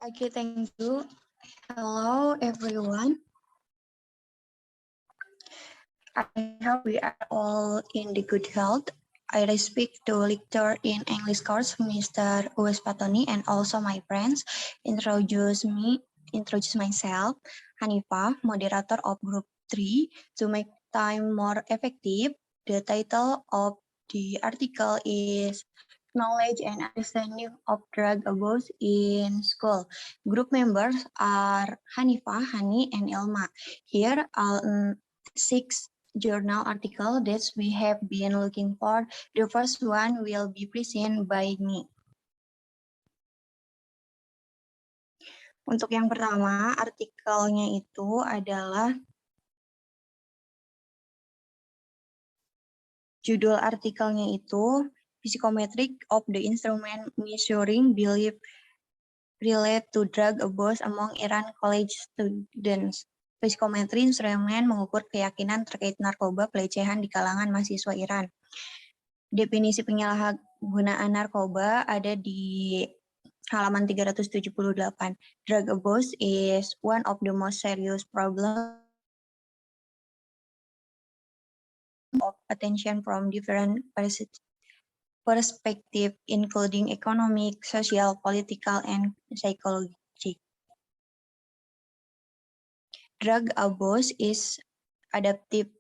Okay, thank you. Hello, everyone. I hope we are all in the good health. I speak to lecturer in English course, Mr. Uwes Patoni, and also my friends. Introduce myself, Hanifa, moderator of Group 3. To make time more effective, the title of the article is Knowledge and Understanding of Drug Abuse in School. Group members are Hanifa, Hani, and Elma. Here are 6 journal article that we have been looking for. The first one will be presented by me. Untuk yang pertama, artikelnya itu adalah judul artikelnya itu Psychometric of the Instrument Measuring Belief Relate to Drug Abuse Among Iran College Students. Psikometri instrumen mengukur keyakinan terkait narkoba pelecehan di kalangan mahasiswa Iran. Definisi penyalahgunaan narkoba ada di halaman 378. Drug abuse is one of the most serious problems of attention from different perspectives, including economic, social, political, and psychological. Drug abuse is adaptive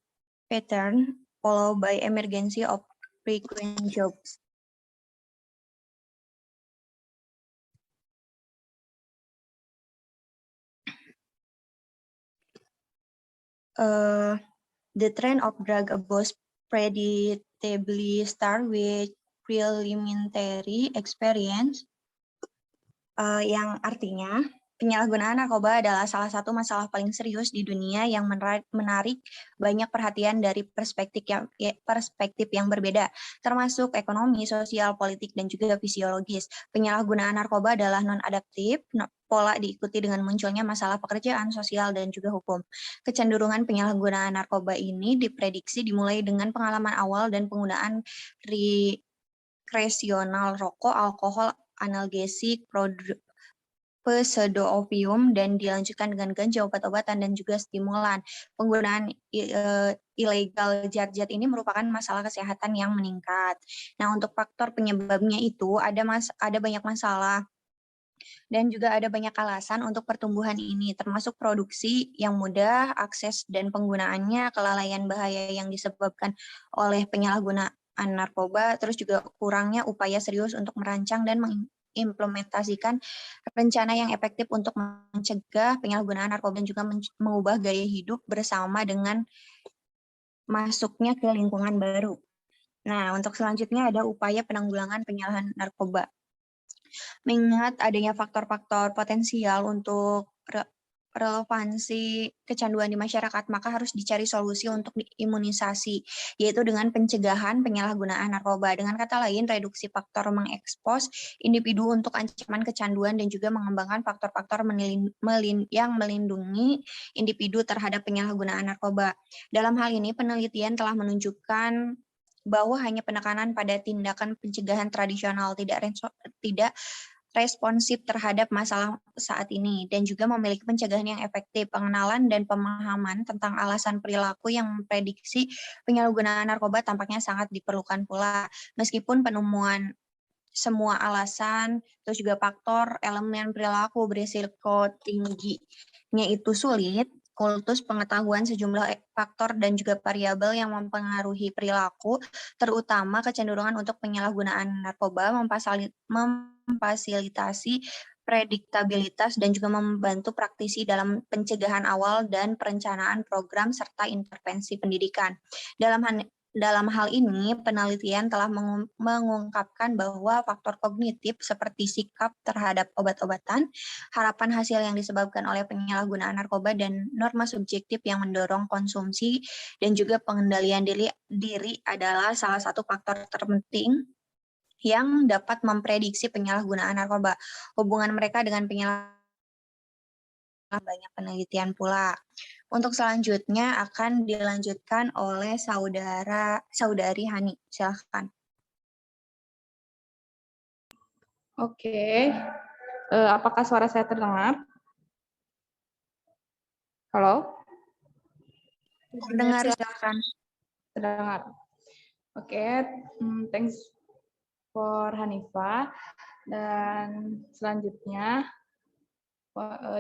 pattern followed by emergency of frequent jobs. The trend of drug abuse predictably start with preliminary experience, yang artinya penyalahgunaan narkoba adalah salah satu masalah paling serius di dunia yang menarik banyak perhatian dari perspektif yang berbeda, termasuk ekonomi, sosial, politik, dan juga fisiologis. Penyalahgunaan narkoba adalah non-adaptif, pola diikuti dengan munculnya masalah pekerjaan, sosial, dan juga hukum. Kecenderungan penyalahgunaan narkoba ini diprediksi dimulai dengan pengalaman awal dan penggunaan rekreasional rokok, alkohol, analgesik, pseudo-opium, dan dilanjutkan dengan ganja, obat-obatan, dan juga stimulan. Penggunaan ilegal zat-zat ini merupakan masalah kesehatan yang meningkat. Nah, untuk faktor penyebabnya itu ada banyak masalah dan juga ada banyak alasan untuk pertumbuhan ini, termasuk produksi yang mudah, akses dan penggunaannya, kelalaian bahaya yang disebabkan oleh penyalahgunaan narkoba, terus juga kurangnya upaya serius untuk merancang dan mengimplementasikan rencana yang efektif untuk mencegah penyalahgunaan narkoba dan juga mengubah gaya hidup bersama dengan masuknya ke lingkungan baru. Nah, untuk selanjutnya ada upaya penanggulangan penyalahan narkoba. Mengingat adanya faktor-faktor potensial untuk relevansi kecanduan di masyarakat, maka harus dicari solusi untuk imunisasi, yaitu dengan pencegahan penyalahgunaan narkoba. Dengan kata lain, reduksi faktor mengekspos individu untuk ancaman kecanduan dan juga mengembangkan faktor-faktor yang melindungi individu terhadap penyalahgunaan narkoba. Dalam hal ini, penelitian telah menunjukkan bahwa hanya penekanan pada tindakan pencegahan tradisional tidak responsif terhadap masalah saat ini, dan juga memiliki pencegahan yang efektif. Pengenalan dan pemahaman tentang alasan perilaku yang memprediksi penyalahgunaan narkoba tampaknya sangat diperlukan pula. Meskipun penemuan semua alasan, terus juga faktor elemen perilaku berisiko tingginya itu sulit, kultus pengetahuan sejumlah faktor dan juga variabel yang mempengaruhi perilaku, terutama kecenderungan untuk penyalahgunaan narkoba, memfasilitasi prediktabilitas dan juga membantu praktisi dalam pencegahan awal dan perencanaan program serta intervensi pendidikan. Dalam hal ini, penelitian telah mengungkapkan bahwa faktor kognitif seperti sikap terhadap obat-obatan, harapan hasil yang disebabkan oleh penyalahgunaan narkoba, dan norma subjektif yang mendorong konsumsi dan juga pengendalian diri adalah salah satu faktor terpenting yang dapat memprediksi penyalahgunaan narkoba. Hubungan mereka dengan penyalahgunaan banyak penelitian pula. Untuk selanjutnya akan dilanjutkan oleh saudari Hani. Silahkan. Oke. Apakah suara saya terdengar? Halo? Terdengar, silakan. Terdengar. Oke, thanks for Hanifa. Dan selanjutnya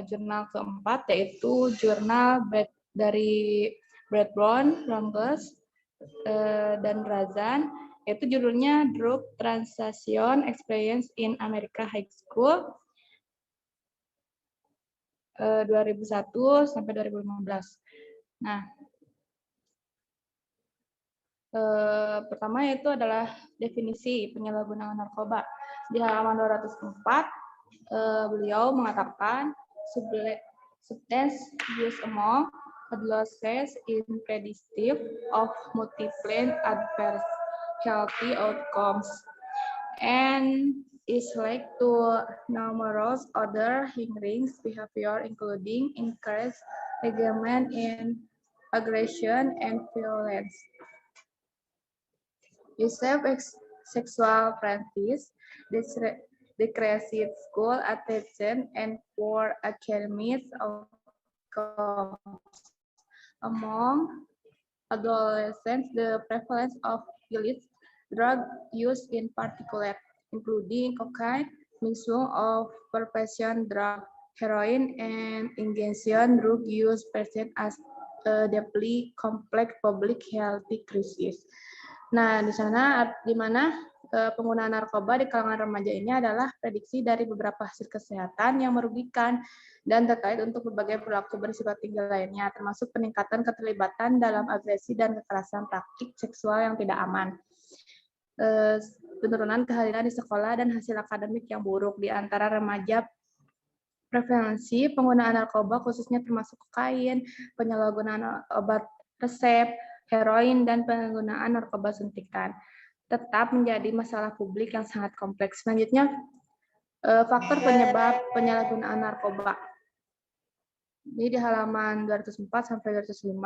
jurnal keempat yaitu jurnal dari Bradburn, Rongers, dan Razan, yaitu judulnya Drug Translation Experience in America High School 2001 sampai 2015. Nah, pertama yaitu adalah definisi penyalahgunaan narkoba. Di halaman 204, beliau mengatakan substance use among adolescents is predictive of multiple adverse healthy outcomes and is linked to numerous other hindering behavior including increased engagement in aggression and violence. Use of sexual practice, decreased school attention, and poor academic outcomes. Among adolescents, the prevalence of illicit drug use in particular, including cocaine, misuse of prescription drug, heroin, and injection drug use present as a deeply complex public health crisis. Nah, di mana penggunaan narkoba di kalangan remaja ini adalah prediksi dari beberapa hasil kesehatan yang merugikan dan terkait untuk berbagai perilaku berisiko tinggi lainnya, termasuk peningkatan keterlibatan dalam agresi dan kekerasan praktik seksual yang tidak aman, penurunan kehadiran di sekolah, dan hasil akademik yang buruk di antara remaja. Prevalensi penggunaan narkoba khususnya termasuk kokain, penyalahgunaan obat resep, heroin, dan penggunaan narkoba suntikan tetap menjadi masalah publik yang sangat kompleks. Selanjutnya, faktor penyebab penyalahgunaan narkoba. Ini di halaman 204 sampai 205,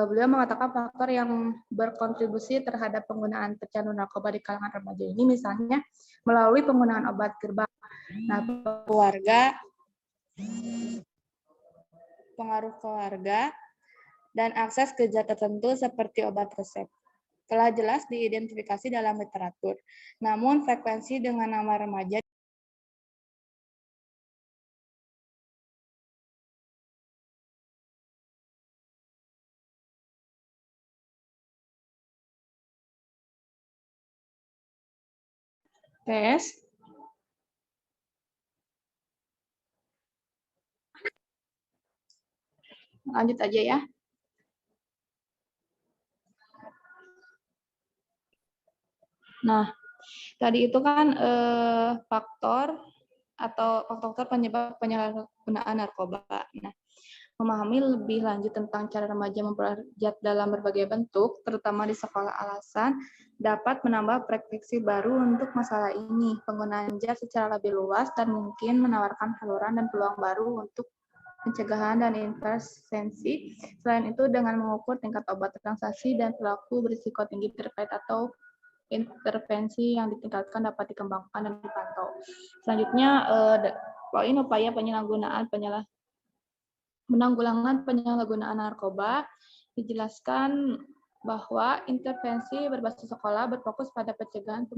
beliau mengatakan faktor yang berkontribusi terhadap penggunaan pecandu narkoba di kalangan remaja ini misalnya melalui penggunaan obat gerbang. Nah, pengaruh keluarga, dan akses ke zat tertentu seperti obat resep telah jelas diidentifikasi dalam literatur. Namun frekuensi dengan nama remaja tes. Lanjut aja ya. Nah, tadi itu kan faktor penyebab penyalahgunaan narkoba. Nah, memahami lebih lanjut tentang cara remaja memperoleh zat dalam berbagai bentuk, terutama di sekolah alasan, dapat menambah prediksi baru untuk masalah ini. Penggunaan zat secara lebih luas dan mungkin menawarkan saluran dan peluang baru untuk pencegahan dan intervensi. Selain itu, dengan mengukur tingkat obat transaksi dan perilaku berisiko tinggi terkait atau intervensi yang ditingkatkan dapat dikembangkan dan dipantau. Selanjutnya, poin upaya penanggulangan penyalahgunaan narkoba dijelaskan bahwa intervensi berbasis sekolah berfokus pada pencegahan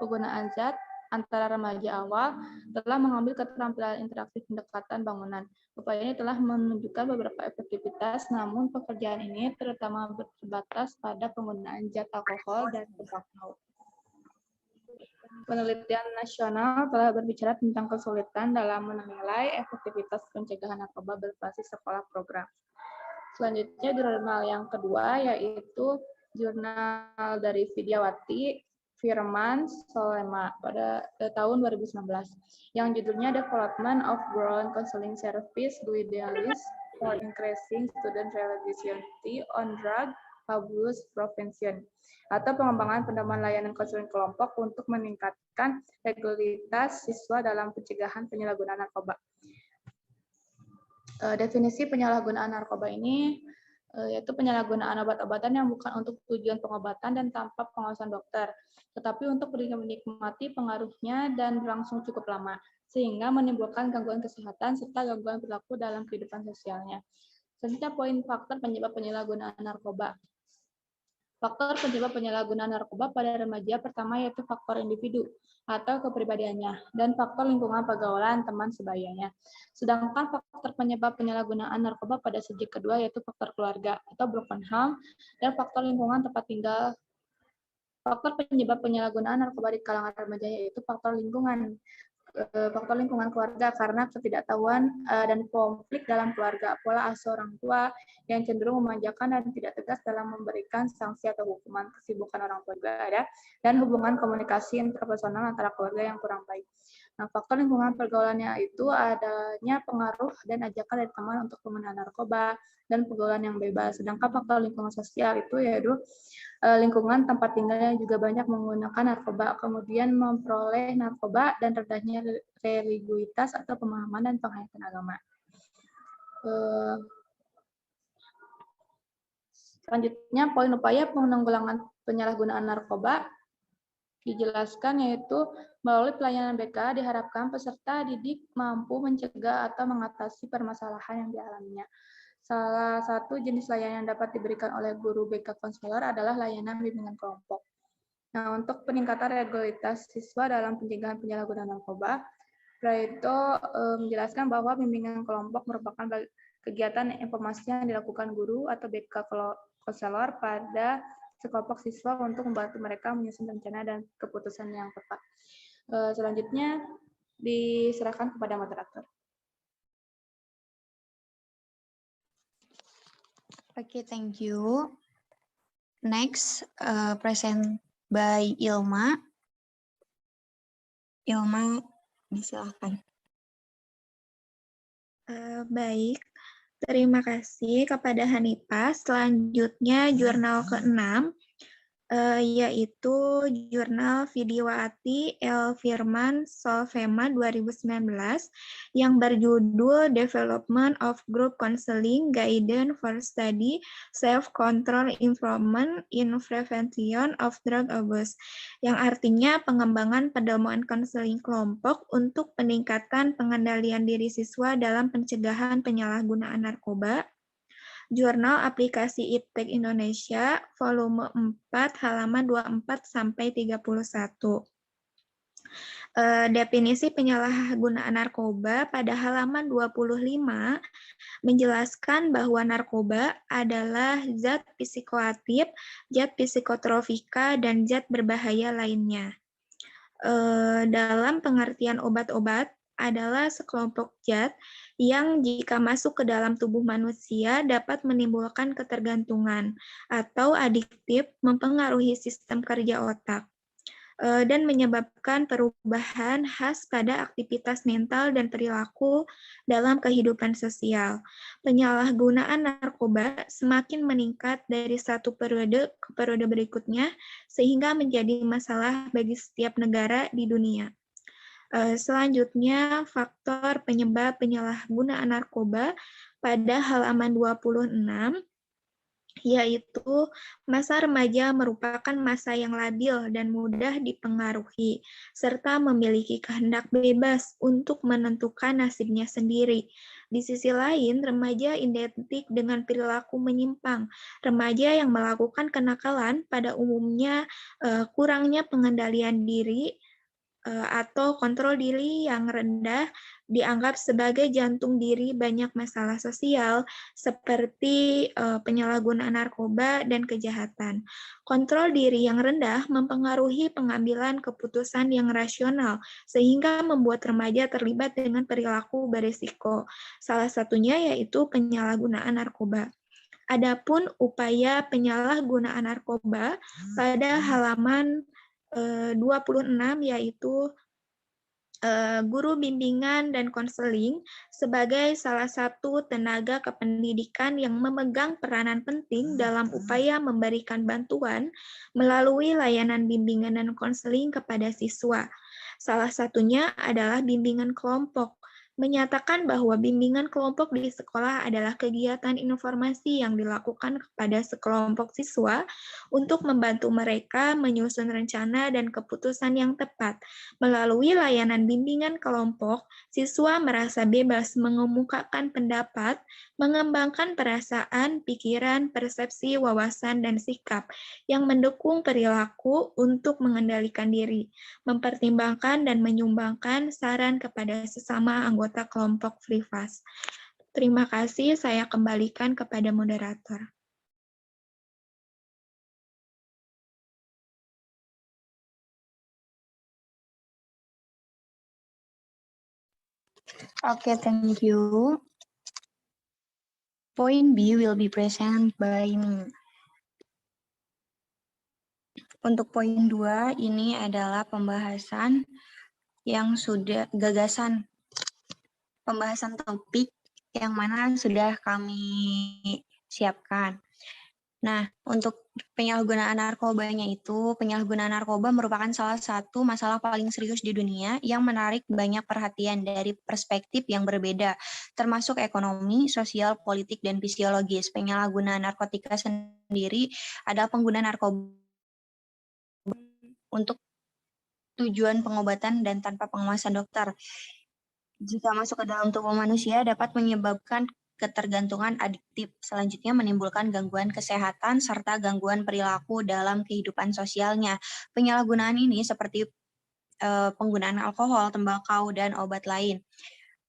penggunaan zat antara remaja awal telah mengambil keterampilan interaksi pendekatan bangunan. Upaya ini telah menunjukkan beberapa efektivitas, namun pekerjaan ini terutama terbatas pada penggunaan zat alkohol dan tembakau. Penelitian nasional telah berbicara tentang kesulitan dalam menilai efektivitas pencegahan narkoba berbasis sekolah program. Selanjutnya, jurnal yang kedua yaitu jurnal dari Widiawati Firman Solema pada tahun 2019 yang judulnya Development of Ground Counseling Service Guidelines for Increasing Student Reliability on Drug Abuse Prevention, atau pengembangan pendampingan layanan konseling kelompok untuk meningkatkan regularitas siswa dalam pencegahan penyalahgunaan narkoba. Definisi penyalahgunaan narkoba ini yaitu penyalahgunaan obat-obatan yang bukan untuk tujuan pengobatan dan tanpa pengawasan dokter, tetapi untuk menikmati pengaruhnya dan berlangsung cukup lama. sehingga menimbulkan gangguan kesehatan serta gangguan perilaku dalam kehidupan sosialnya. Selanjutnya poin faktor penyebab penyalahgunaan narkoba. Faktor penyebab penyalahgunaan narkoba pada remaja pertama yaitu faktor individu atau kepribadiannya dan faktor lingkungan pergaulan teman sebayanya. Sedangkan faktor penyebab penyalahgunaan narkoba pada sejak kedua yaitu faktor keluarga atau broken home dan faktor lingkungan tempat tinggal. Faktor penyebab penyalahgunaan narkoba di kalangan remaja yaitu faktor lingkungan keluarga karena ketidaktahuan dan konflik dalam keluarga, pola asuh orang tua yang cenderung memanjakan dan tidak tegas dalam memberikan sanksi atau hukuman, kesibukan orang tua juga ada, dan hubungan komunikasi interpersonal antara keluarga yang kurang baik. Nah, faktor lingkungan pergaulannya itu adanya pengaruh dan ajakan dari teman untuk penggunaan narkoba dan pergaulan yang bebas. Sedangkan faktor lingkungan sosial itu yaitu lingkungan tempat tinggalnya juga banyak menggunakan narkoba, kemudian memperoleh narkoba dan rendahnya religiusitas atau pemahaman dan penghayatan agama. Selanjutnya, poin upaya penanggulangan penyalahgunaan narkoba dijelaskan yaitu melalui pelayanan BK diharapkan peserta didik mampu mencegah atau mengatasi permasalahan yang dialaminya. Salah satu jenis layanan yang dapat diberikan oleh guru BK konselor adalah layanan bimbingan kelompok. Nah, untuk peningkatan regularitas siswa dalam pencegahan penyalahgunaan narkoba, Praetno menjelaskan bahwa bimbingan kelompok merupakan kegiatan informasi yang dilakukan guru atau BK konselor pada sekelompok siswa untuk membantu mereka menyusun rencana dan keputusan yang tepat. Selanjutnya diserahkan kepada moderator. Oke, thank you. Next, present by Ilma. Ilma, silakan. Baik, terima kasih kepada Hanifah. Selanjutnya jurnal ke-6, yaitu jurnal Vidyawati L. Firman Solvema 2019 yang berjudul Development of Group Counseling Guidance for Study Self-Control Improvement in Prevention of Drug Abuse, yang artinya pengembangan pedoman konseling kelompok untuk peningkatan pengendalian diri siswa dalam pencegahan penyalahgunaan narkoba. Jurnal Aplikasi Iptek Indonesia, volume 4, halaman 24-31. Definisi penyalahgunaan narkoba pada halaman 25 menjelaskan bahwa narkoba adalah zat psikoaktif, zat psikotropika, dan zat berbahaya lainnya. Dalam pengertian obat-obat, adalah sekelompok zat yang jika masuk ke dalam tubuh manusia dapat menimbulkan ketergantungan atau adiktif, mempengaruhi sistem kerja otak, dan menyebabkan perubahan khas pada aktivitas mental dan perilaku dalam kehidupan sosial. Penyalahgunaan narkoba semakin meningkat dari satu periode ke periode berikutnya, sehingga menjadi masalah bagi setiap negara di dunia. Selanjutnya, faktor penyebab penyalahgunaan narkoba pada halaman 26, yaitu masa remaja merupakan masa yang labil dan mudah dipengaruhi, serta memiliki kehendak bebas untuk menentukan nasibnya sendiri. Di sisi lain, remaja identik dengan perilaku menyimpang. Remaja yang melakukan kenakalan pada umumnya kurangnya pengendalian diri, atau kontrol diri yang rendah dianggap sebagai jantung diri banyak masalah sosial seperti penyalahgunaan narkoba dan kejahatan. Kontrol diri yang rendah mempengaruhi pengambilan keputusan yang rasional sehingga membuat remaja terlibat dengan perilaku berisiko. Salah satunya yaitu penyalahgunaan narkoba. Adapun upaya penyalahgunaan narkoba pada halaman 26 yaitu guru bimbingan dan konseling sebagai salah satu tenaga kependidikan yang memegang peranan penting dalam upaya memberikan bantuan melalui layanan bimbingan dan konseling kepada siswa. Salah satunya adalah bimbingan kelompok. menyatakan bahwa bimbingan kelompok di sekolah adalah kegiatan informasi yang dilakukan kepada sekelompok siswa untuk membantu mereka menyusun rencana dan keputusan yang tepat. Melalui layanan bimbingan kelompok, siswa merasa bebas mengemukakan pendapat, mengembangkan perasaan, pikiran, persepsi, wawasan, dan sikap yang mendukung perilaku untuk mengendalikan diri, mempertimbangkan dan menyumbangkan saran kepada sesama anggota kelompok Frivas. Terima kasih, saya kembalikan kepada moderator. Okay, thank you. Point B will be present by me. Untuk poin 2, ini adalah pembahasan yang sudah pembahasan topik yang mana sudah kami siapkan. Nah, untuk penyalahgunaan narkobanya itu, penyalahgunaan narkoba merupakan salah satu masalah paling serius di dunia yang menarik banyak perhatian dari perspektif yang berbeda, termasuk ekonomi, sosial, politik, dan fisiologis. Penyalahgunaan narkotika sendiri adalah pengguna narkoba untuk tujuan pengobatan dan tanpa pengawasan dokter. Jika masuk ke dalam tubuh manusia, dapat menyebabkan ketergantungan adiktif, selanjutnya menimbulkan gangguan kesehatan serta gangguan perilaku dalam kehidupan sosialnya. Penyalahgunaan ini seperti penggunaan alkohol, tembakau, dan obat lain.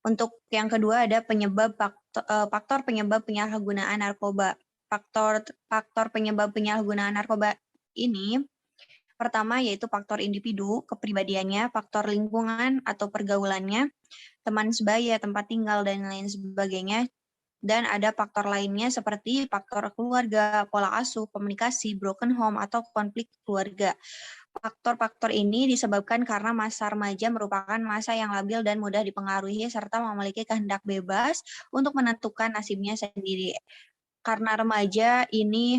Untuk yang kedua ada faktor penyebab penyalahgunaan narkoba. Faktor penyebab penyalahgunaan narkoba ini pertama yaitu faktor individu, kepribadiannya, faktor lingkungan atau pergaulannya, teman sebaya, tempat tinggal, dan lain sebagainya. Dan ada faktor lainnya seperti faktor keluarga, pola asuh, komunikasi, broken home, atau konflik keluarga. Faktor-faktor ini disebabkan karena masa remaja merupakan masa yang labil dan mudah dipengaruhi serta memiliki kehendak bebas untuk menentukan nasibnya sendiri. Karena remaja ini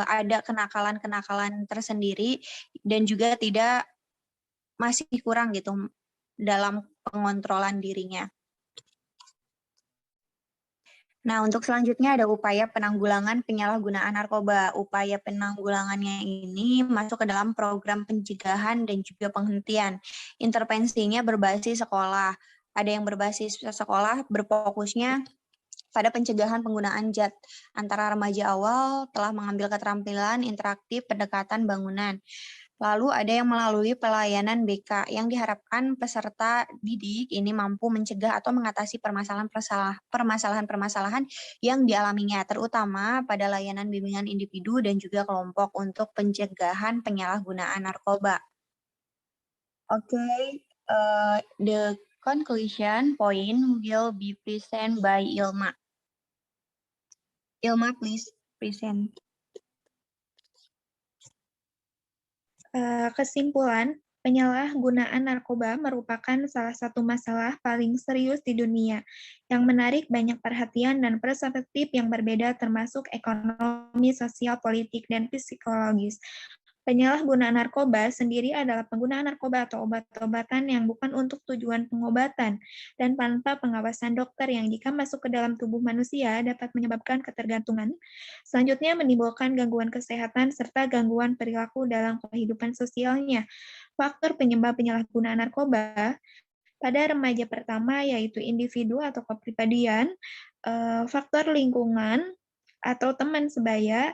ada kenakalan-kenakalan tersendiri dan juga masih kurang gitu dalam pengontrolan dirinya. Nah, untuk selanjutnya ada upaya penanggulangan penyalahgunaan narkoba. Upaya penanggulangannya ini masuk ke dalam program pencegahan dan juga penghentian. Intervensinya berbasis sekolah. Ada yang berbasis sekolah, berfokusnya pada pencegahan penggunaan zat. Antara remaja awal telah mengambil keterampilan interaktif pendekatan bangunan. Lalu ada yang melalui pelayanan BK yang diharapkan peserta didik ini mampu mencegah atau mengatasi permasalahan-permasalahan yang dialaminya, terutama pada layanan bimbingan individu dan juga kelompok untuk pencegahan penyalahgunaan narkoba. Okay, the conclusion point will be present by Ilma. Ilma, please present. Kesimpulan, penyalahgunaan narkoba merupakan salah satu masalah paling serius di dunia yang menarik banyak perhatian dan perspektif yang berbeda termasuk ekonomi, sosial, politik, dan psikologis. Penyalahgunaan narkoba sendiri adalah penggunaan narkoba atau obat-obatan yang bukan untuk tujuan pengobatan dan tanpa pengawasan dokter yang jika masuk ke dalam tubuh manusia dapat menyebabkan ketergantungan. Selanjutnya menimbulkan gangguan kesehatan serta gangguan perilaku dalam kehidupan sosialnya. Faktor penyebab penyalahgunaan narkoba pada remaja pertama yaitu individu atau kepribadian, faktor lingkungan atau teman sebaya,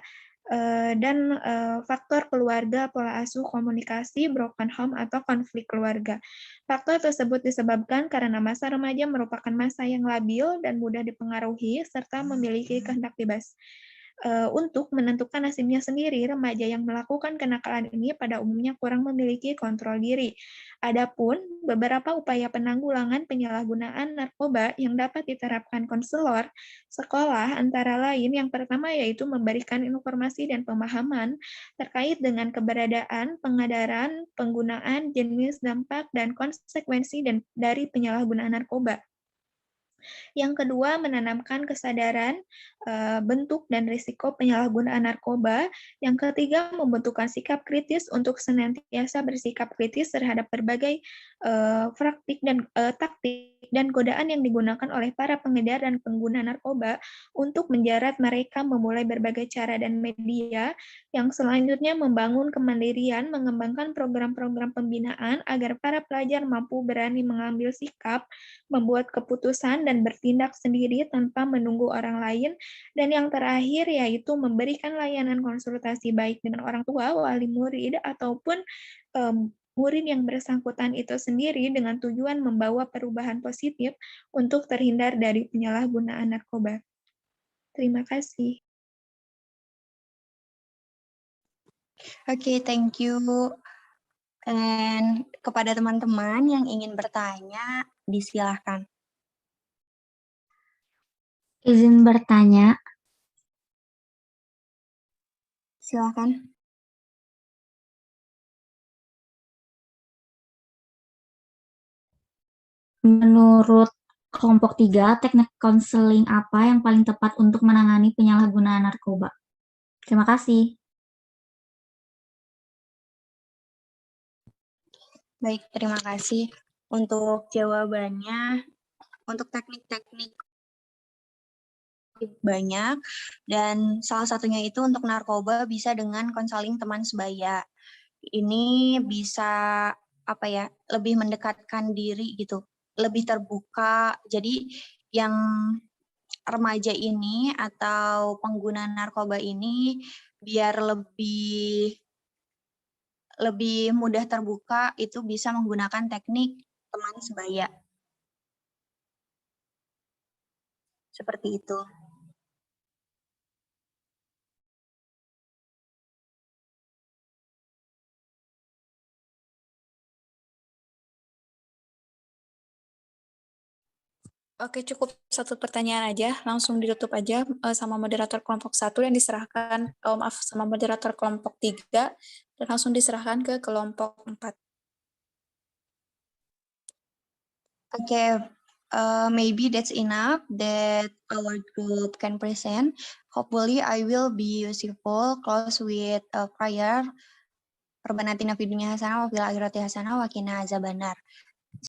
dan faktor keluarga, pola asuh, komunikasi, broken home, atau konflik keluarga. Faktor tersebut disebabkan karena masa remaja merupakan masa yang labil dan mudah dipengaruhi, serta memiliki kehendak bebas. Untuk menentukan nasibnya sendiri, remaja yang melakukan kenakalan ini pada umumnya kurang memiliki kontrol diri. Adapun beberapa upaya penanggulangan penyalahgunaan narkoba yang dapat diterapkan konselor sekolah antara lain yang pertama yaitu memberikan informasi dan pemahaman terkait dengan keberadaan, pengadaran, penggunaan, jenis, dampak, dan konsekuensi dari penyalahgunaan narkoba. Yang kedua, menanamkan kesadaran bentuk dan risiko penyalahgunaan narkoba. Yang ketiga, membentukkan sikap kritis untuk senantiasa bersikap kritis terhadap berbagai praktik dan taktik dan godaan yang digunakan oleh para pengedar dan pengguna narkoba untuk menjerat mereka memulai berbagai cara dan media. Yang selanjutnya, membangun kemandirian, mengembangkan program-program pembinaan agar para pelajar mampu berani mengambil sikap, membuat keputusan, dan bertindak sendiri tanpa menunggu orang lain. Dan yang terakhir yaitu memberikan layanan konsultasi baik dengan orang tua, wali murid, ataupun murid yang bersangkutan itu sendiri dengan tujuan membawa perubahan positif untuk terhindar dari penyalahgunaan narkoba. Terima kasih. Oke, thank you. Dan kepada teman-teman yang ingin bertanya, disilahkan. Izin bertanya, Silakan. menurut kelompok 3, teknik konseling apa yang paling tepat untuk menangani penyalahgunaan narkoba? Terima kasih. Baik, terima kasih. Untuk jawabannya, untuk teknik-teknik banyak, dan salah satunya itu untuk narkoba bisa dengan konseling teman sebaya. Ini bisa lebih mendekatkan diri gitu, lebih terbuka. Jadi yang remaja ini atau pengguna narkoba ini biar lebih mudah terbuka, itu bisa menggunakan teknik teman sebaya. Seperti itu. Oke, cukup satu pertanyaan aja, langsung ditutup aja sama moderator kelompok 1 yang diserahkan, sama moderator kelompok 3, dan langsung diserahkan ke kelompok 4. Okay, maybe that's enough that our group can present. Hopefully I will be useful, close with a prayer. Rabbana atina fid dunya hasanah wa fil akhirati hasanah wa qina azabannar.